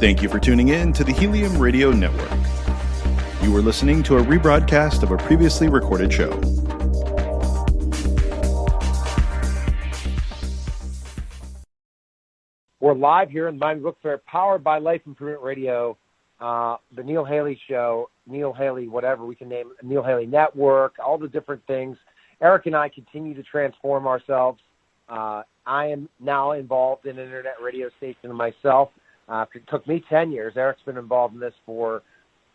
Thank you for tuning in to the Helium Radio Network. You are listening to a rebroadcast of a previously recorded show. We're live here in the Miami Book Fair, powered by Life Improvement Radio, the Neil Haley Show, Neil Haley, whatever we can name it, Neil Haley Network, all the different things. Eric and I continue to transform ourselves. I am now involved in an internet radio station myself. It took me 10 years. Eric's been involved in this for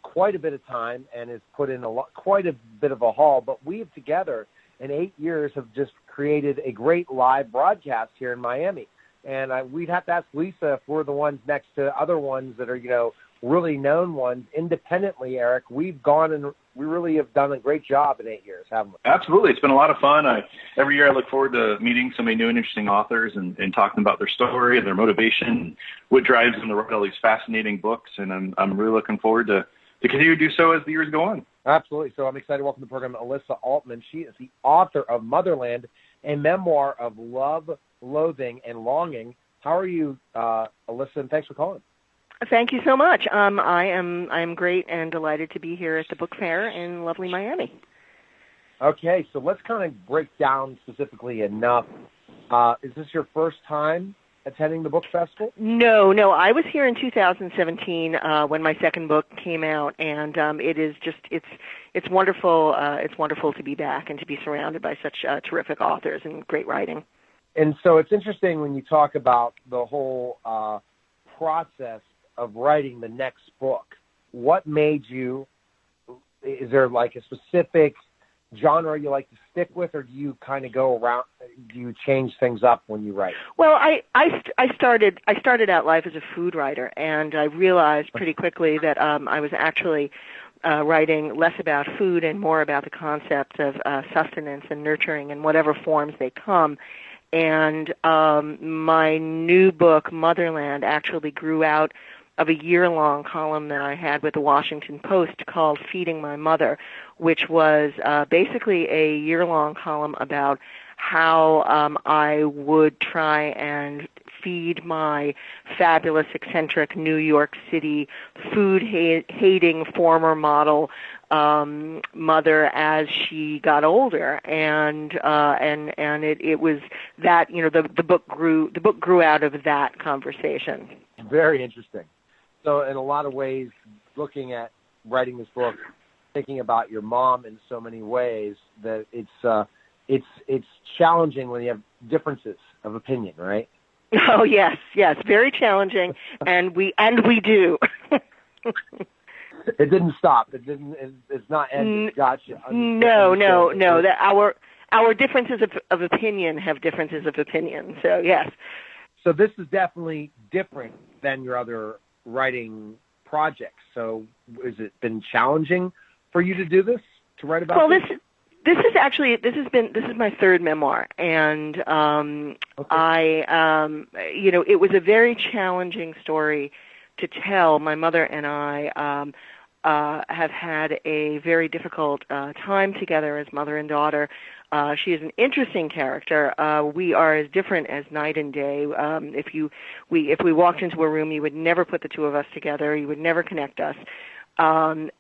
quite a bit of time and has put in quite a bit of a haul. But we have together in 8 years have just created a great live broadcast here in Miami. And we'd have to ask Lisa if we're the ones next to other ones that are, really known ones independently, Eric. We've gone and we really have done a great job in 8 years, haven't we? Absolutely. It's been a lot of fun. Every year I look forward to meeting so many new and interesting authors and talking about their story and their motivation, what drives them to write all these fascinating books. And I'm really looking forward to continue to do so as the years go on. Absolutely. So I'm excited to welcome to the program Elissa Altman. She is the author of Motherland, a memoir of love, loathing, and longing. How are you, Elissa? And thanks for calling. Thank you so much. I am great and delighted to be here at the book fair in lovely Miami. Okay, so let's kind of break down specifically enough. Is this your first time attending the book festival? No. I was here in 2017 when my second book came out, and it's wonderful. It's wonderful to be back and to be surrounded by such terrific authors and great writing. And so it's interesting when you talk about the whole process of writing the next book. What made you, is there like a specific genre you like to stick with, or do you kind of go around, do you change things up when you write? Well, I started out life as a food writer, and I realized pretty quickly that I was actually writing less about food and more about the concepts of sustenance and nurturing in whatever forms they come. And my new book, Motherland, actually grew out of a year-long column that I had with the Washington Post called Feeding My Mother, which was basically a year-long column about how I would try and feed my fabulous, eccentric New York City, food-hating former model mother as she got older, and it was that the book grew out of that conversation. Very interesting. So in a lot of ways, looking at writing this book, thinking about your mom in so many ways, that it's challenging when you have differences of opinion, right? Oh yes, very challenging, and we do. It didn't stop. It's not ended. Gotcha. No. That our differences of opinion have differences of opinion. So yes. So this is definitely different than your other writing projects. So has it been challenging for you to do this, to write about this? Well, this is my third memoir, and okay. It was a very challenging story to tell. My mother and I have had a very difficult time together as mother and daughter. She is an interesting character. We are as different as night and day. If we walked into a room, you would never put the two of us together. You would never connect us. And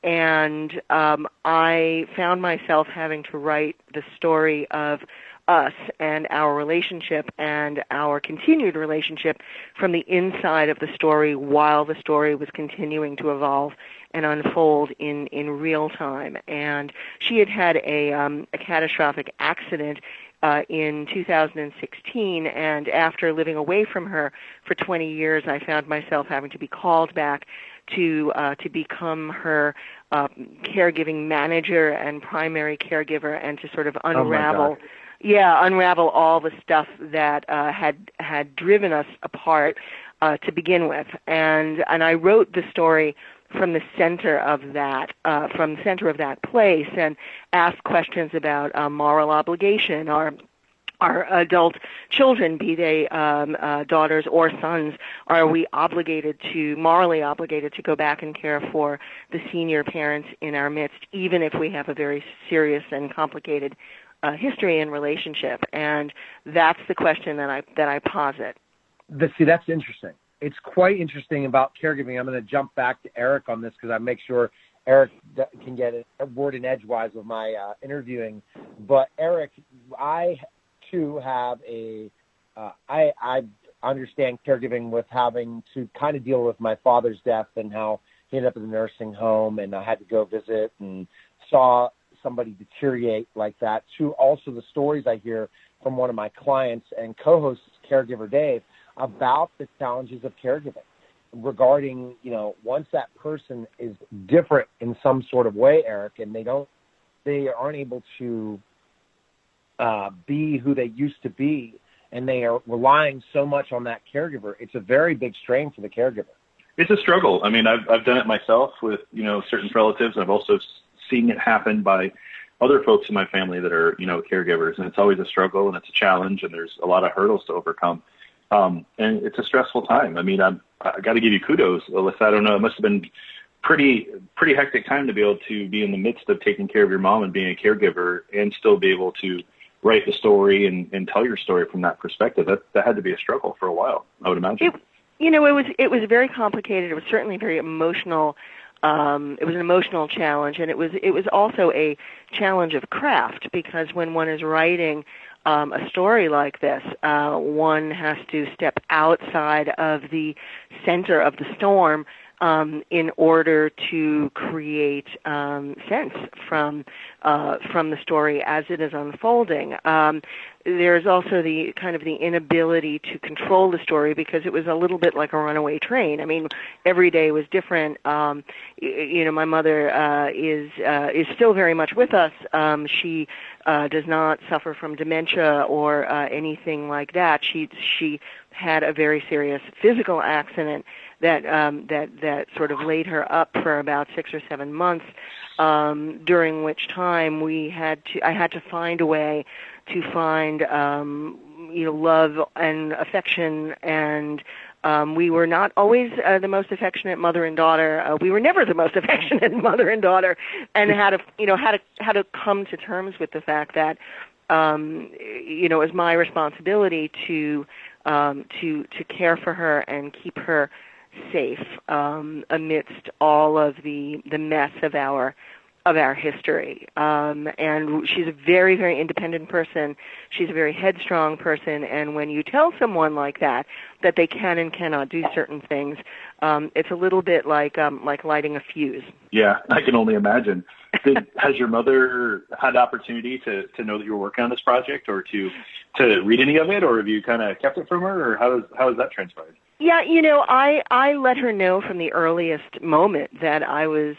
I found myself having to write the story of us and our relationship and our continued relationship from the inside of the story while the story was continuing to evolve and unfold in real time. And she had a catastrophic accident in 2016, and after living away from her for 20 years, I found myself having to be called back to become her caregiving manager and primary caregiver, and to sort of unravel all the stuff that had driven us apart to begin with. And I wrote the story from the center of that place, and asked questions about moral obligation. Our adult children, be they daughters or sons, are we morally obligated to go back and care for the senior parents in our midst, even if we have a very serious and complicated history and relationship? And that's the question that I posit. See, that's interesting. it's quite interesting about caregiving. I'm going to jump back to Eric on this because I make sure Eric can get a word in edgewise with my interviewing. But Eric, I too have I understand caregiving with having to kind of deal with my father's death and how he ended up in the nursing home, and I had to go visit and saw somebody deteriorate like that, to also the stories I hear from one of my clients and co-hosts, Caregiver Dave, about the challenges of caregiving regarding, once that person is different in some sort of way, Eric, and they aren't able to be who they used to be, and they are relying so much on that caregiver. It's a very big strain for the caregiver. It's a struggle. I mean, I've done it myself with, certain relatives. I've also seen it happen by other folks in my family that are, caregivers, and it's always a struggle and it's a challenge, and there's a lot of hurdles to overcome. And it's a stressful time. I mean, I got to give you kudos, Elissa. I don't know. It must have been pretty hectic time to be able to be in the midst of taking care of your mom and being a caregiver and still be able to write the story and tell your story from that perspective. That had to be a struggle for a while, I would imagine. It was very complicated. It was certainly very emotional. It was an emotional challenge, and it was also a challenge of craft, because when one is writing a story like this, one has to step outside of the center of the storm in order to create sense from the story as it is unfolding. There's also the kind of the inability to control the story, because it was a little bit like a runaway train. I mean, every day was different. My mother is still very much with us. She does not suffer from dementia or anything like that. She had a very serious physical accident that sort of laid her up for about 6 or 7 months, during which time I had to find a way to find love and affection, and we were not always the most affectionate mother and daughter. We were never the most affectionate mother and daughter, and had to come to terms with the fact that it was my responsibility to care for her and keep her safe amidst all of the mess of our history. And she's a very, very independent person. She's a very headstrong person. And when you tell someone like that they can and cannot do certain things, it's a little bit like lighting a fuse. Yeah, I can only imagine. Has your mother had the opportunity to know that you were working on this project, or to read any of it, or have you kind of kept it from her, or how has that transpired? Yeah, I let her know from the earliest moment that I was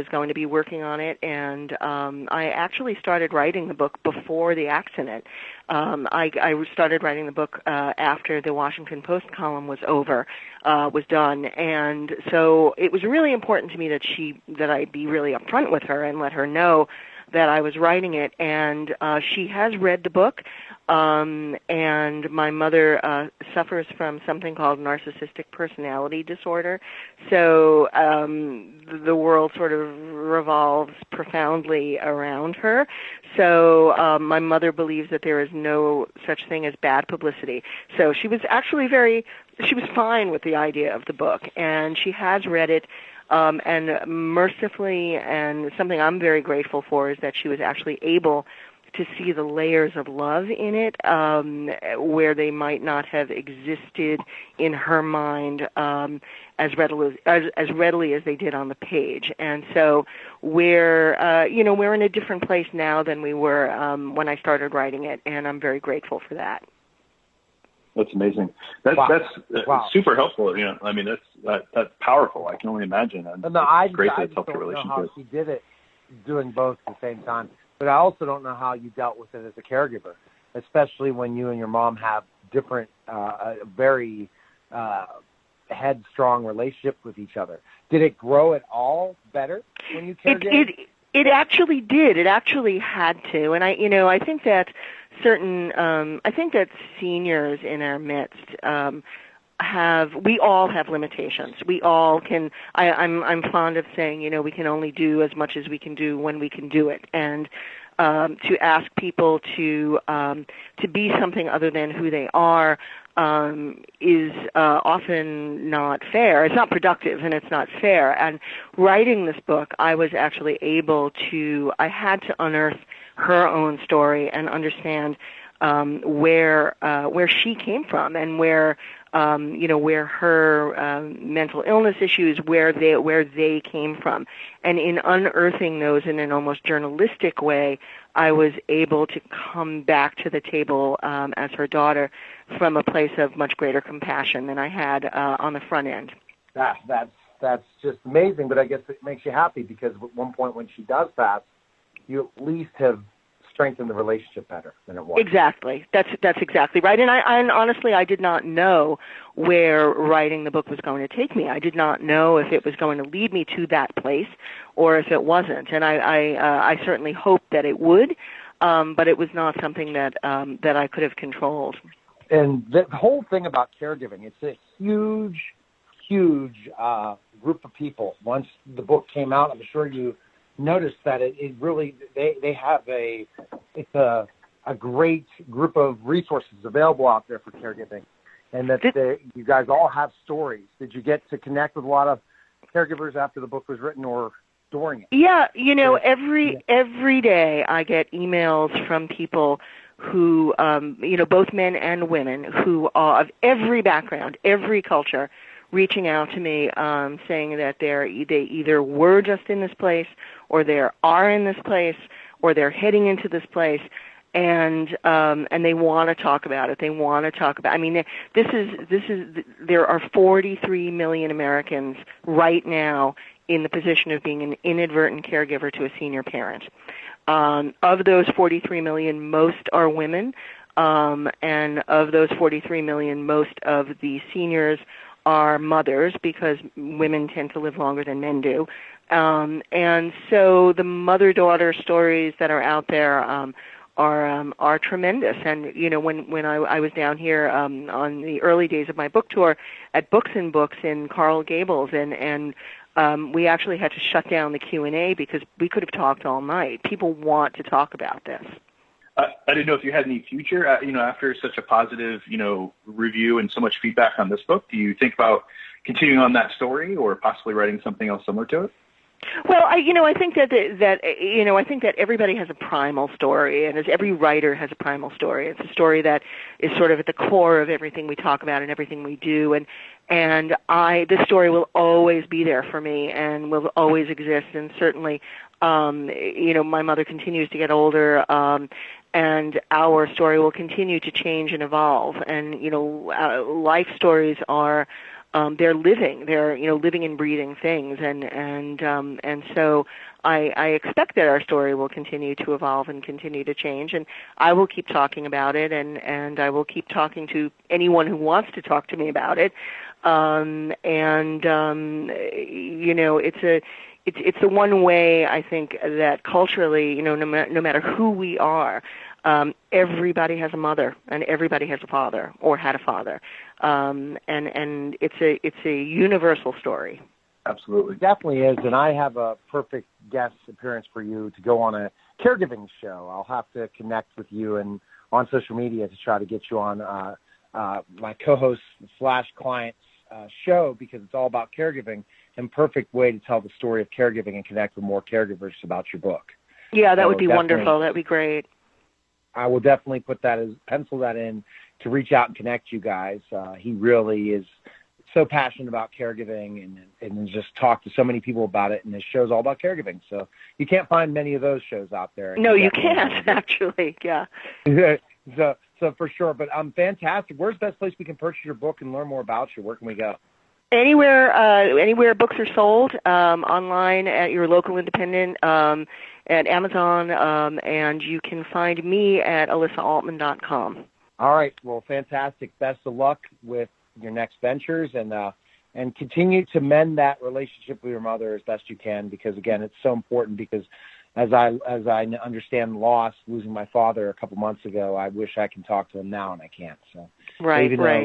going to be working on it, and I actually started writing the book before the accident. I started writing the book after the Washington Post column was done, and so it was really important to me that I be really upfront with her and let her know that I was writing it, and she has read the book. And my mother suffers from something called narcissistic personality disorder. So the world sort of revolves profoundly around her. So my mother believes that there is no such thing as bad publicity. So she was actually she was fine with the idea of the book, and she has read it. And mercifully, and something I'm very grateful for, is that she was actually able to see the layers of love in it, where they might not have existed in her mind as readily as they did on the page. And so we're in a different place now than we were when I started writing it, and I'm very grateful for that. That's amazing. That's super helpful. I mean, that's powerful. I can only imagine. I great that I it's helped your don't know relationship. how she did it, doing both at the same time. But I also don't know how you dealt with it as a caregiver, especially when you and your mom have different, very headstrong relationships with each other. Did it grow at all better when you caregave? It actually did. It actually had to. And I think that seniors in our midst we all have limitations. We all can. I'm fond of saying, we can only do as much as we can do when we can do it. And to ask people to be something other than who they are is often not fair. It's not productive, and it's not fair. And writing this book, I was actually I had to unearth her own story and understand where she came from and where her mental illness issues, where they came from. And in unearthing those in an almost journalistic way, I was able to come back to the table as her daughter from a place of much greater compassion than I had on the front end. That's just amazing, but I guess it makes you happy because at one point when she does pass, you at least have strengthened the relationship better than it was. Exactly. That's exactly right. And honestly, I did not know where writing the book was going to take me. I did not know if it was going to lead me to that place or if it wasn't. And I certainly hoped that it would, but it was not something that I could have controlled. And the whole thing about caregiving, it's a huge group of people. Once the book came out, I'm sure you noticed that it really they have a great group of resources available out there for caregiving, and that you guys all have stories. Did you get to connect with a lot of caregivers after the book was written or during it? Yeah, every day I get emails from people who both men and women who are of every background, every culture, reaching out to me saying that they either were just in this place or they are in this place or they're heading into this place, and they want to talk about it. They want to talk about. I mean, there are 43 million Americans right now in the position of being an inadvertent caregiver to a senior parent. Of those 43 million, most are women, and of those 43 million, most of the seniors are mothers because women tend to live longer than men do. And so the mother-daughter stories that are out there are tremendous. And, when I was down here on the early days of my book tour at Books and Books in Coral Gables, and we actually had to shut down the Q&A because we could have talked all night. People want to talk about this. I didn't know if you had any future, after such a positive, review and so much feedback on this book. Do you think about continuing on that story or possibly writing something else similar to it? Well, I think that everybody has a primal story, and as every writer has a primal story. It's a story that is sort of at the core of everything we talk about and everything we do, and this story will always be there for me and will always exist. And certainly, my mother continues to get older, and our story will continue to change and evolve. And life stories are. They're living. They're living and breathing things, and so I expect that our story will continue to evolve and continue to change. And I will keep talking about it, and I will keep talking to anyone who wants to talk to me about it. It's the one way I think that culturally, no matter who we are. Everybody has a mother, and everybody has a father, or had a father, and it's a universal story. Absolutely, definitely is. And I have a perfect guest appearance for you to go on a caregiving show. I'll have to connect with you and on social media to try to get you on my co-host / client's show because it's all about caregiving and perfect way to tell the story of caregiving and connect with more caregivers about your book. Yeah, that would be wonderful. That'd be great. I will definitely pencil that in to reach out and connect you guys. He really is so passionate about caregiving and just talked to so many people about it, and his show's all about caregiving. So you can't find many of those shows out there. No, you can't, actually, yeah. So for sure. But fantastic. Where's the best place we can purchase your book and learn more about you? Where can we go? Anywhere books are sold, online at your local independent, at Amazon, and you can find me at ElissaAltman.com. All right. Well, fantastic. Best of luck with your next ventures, and continue to mend that relationship with your mother as best you can, because again, it's so important. Because as I understand loss, losing my father a couple months ago, I wish I can talk to him now, and I can't. So even though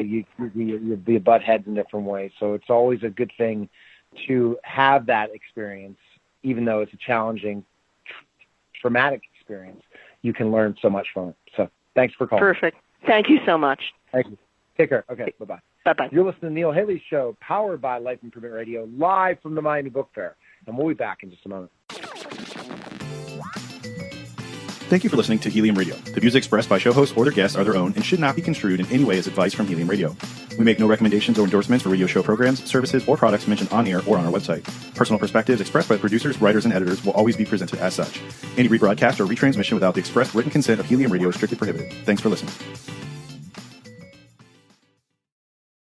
you be butt heads in different ways, so it's always a good thing to have that experience, even though it's a challenging, traumatic experience. You can learn so much from it. So thanks for calling. Perfect. Thank you so much. Thank you. Take care. Okay, bye-bye. Bye-bye. You're listening to Neil Haley's show, powered by Life Improvement Radio, live from the Miami Book Fair. And we'll be back in just a moment. Thank you for listening to Helium Radio. The views expressed by show hosts or their guests are their own and should not be construed in any way as advice from Helium Radio. We make no recommendations or endorsements for radio show programs, services, or products mentioned on air or on our website. Personal perspectives expressed by producers, writers, and editors will always be presented as such. Any rebroadcast or retransmission without the express written consent of Helium Radio is strictly prohibited. Thanks for listening.